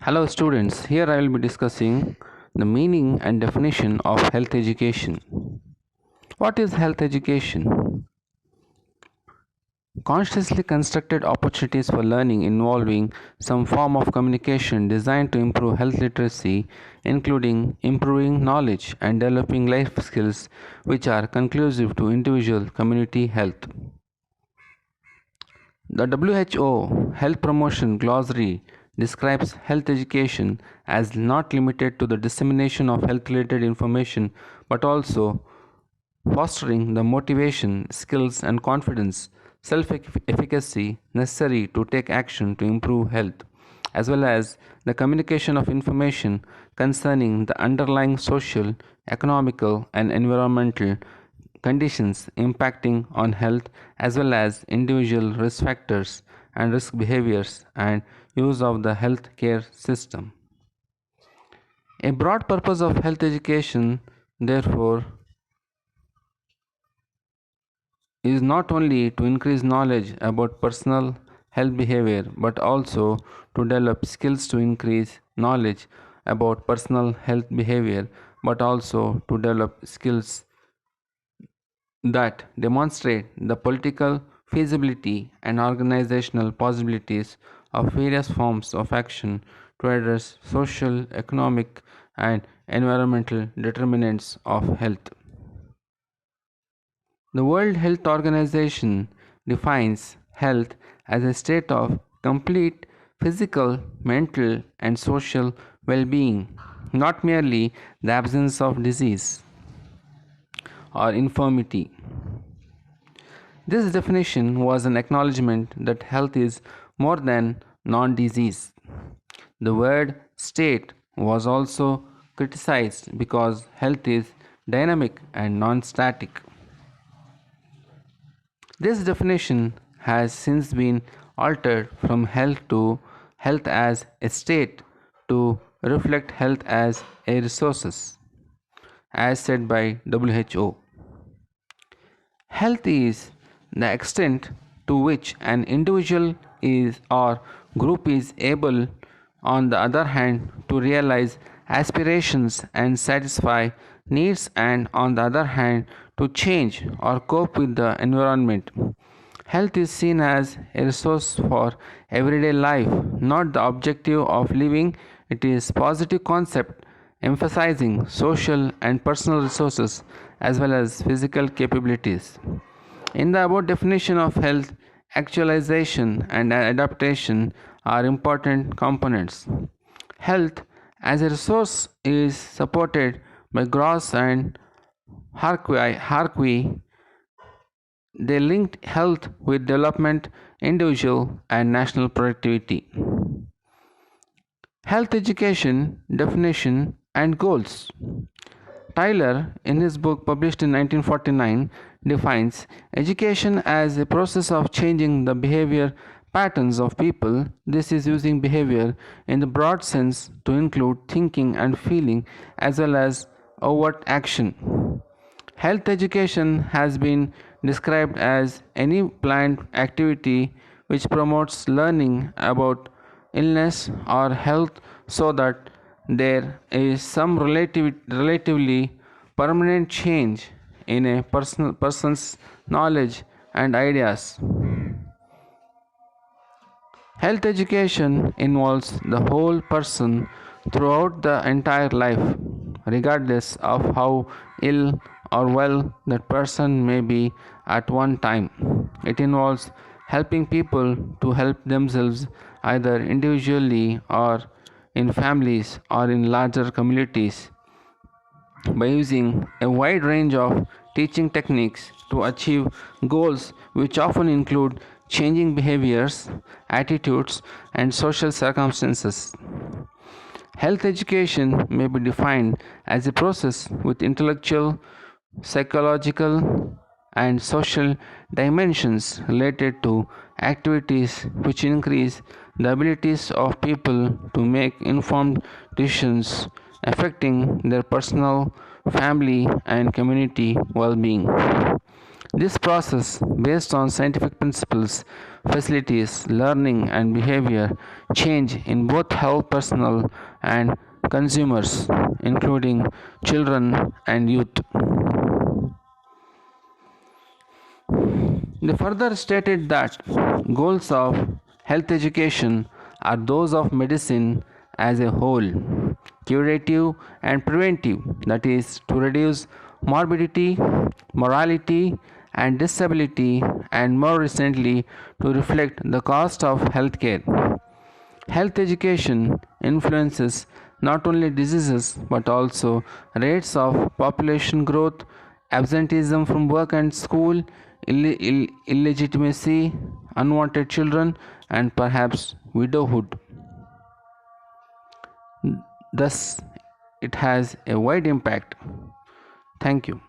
Hello students, here I will be discussing the meaning and definition of health education. What is health education? Consciously constructed opportunities for learning involving some form of communication designed to improve health literacy, including improving knowledge and developing life skills which are conclusive to individual community health. The WHO Health Promotion Glossary describes health education as not limited to the dissemination of health related information but also fostering the motivation, skills, and confidence, self efficacy necessary to take action to improve health, as well as the communication of information concerning the underlying social, economical, and environmental conditions impacting on health, as well as individual risk factors and risk behaviors and use of the health care system. A broad purpose of health education, therefore, is not only to increase knowledge about personal health behavior but also to develop skills to increase knowledge about personal health behavior but also to develop skills that demonstrate the political feasibility and organizational possibilities of various forms of action to address social, economic, and environmental determinants of health. The World Health Organization defines health as a state of complete physical, mental, and social well being, not merely the absence of disease or infirmity. This definition was an acknowledgement that health is more than non disease. The word state was also criticized because health is dynamic and non static. This definition has since been altered from health to health as a state to reflect health as a resource, as said by WHO. Health is the extent to which an individual is or group is able, on the other hand, to realize aspirations and satisfy needs, and on the other hand, to change or cope with the environment. Health is seen as a resource for everyday life, not the objective of living. It is positive concept emphasizing social and personal resources as well as physical capabilities. In the above definition of health, actualization and adaptation are important components. Health as a resource is supported by Gross and Harkwy. They linked health with development, individual, and national productivity. Health education definition and goals. Tyler, in his book published in 1949, defines education as a process of changing the behavior patterns of people. This is using behavior in the broad sense to include thinking and feeling as well as overt action. Health education has been described as any planned activity which promotes learning about illness or health so that there is some relatively permanent change in a person's knowledge and ideas. Health education involves the whole person throughout the entire life, regardless of how ill or well that person may be at one time. It involves helping people to help themselves either individually or in families or in larger communities by using a wide range of teaching techniques to achieve goals which often include changing behaviors, attitudes, and social circumstances. Health education may be defined as a process with intellectual, psychological, and social dimensions related to activities which increase the abilities of people to make informed decisions affecting their personal, family, and community well being. This process, based on scientific principles, facilitates learning and behavior change in both health personnel and consumers, including children and youth. They further stated that goals of health education are those of medicine as a whole, curative and preventive, that is, to reduce morbidity, mortality, and disability, and more recently, to reflect the cost of healthcare. Health education influences not only diseases but also rates of population growth, absenteeism from work and school, illegitimacy, unwanted children, and perhaps widowhood. Thus, it has a wide impact. Thank you.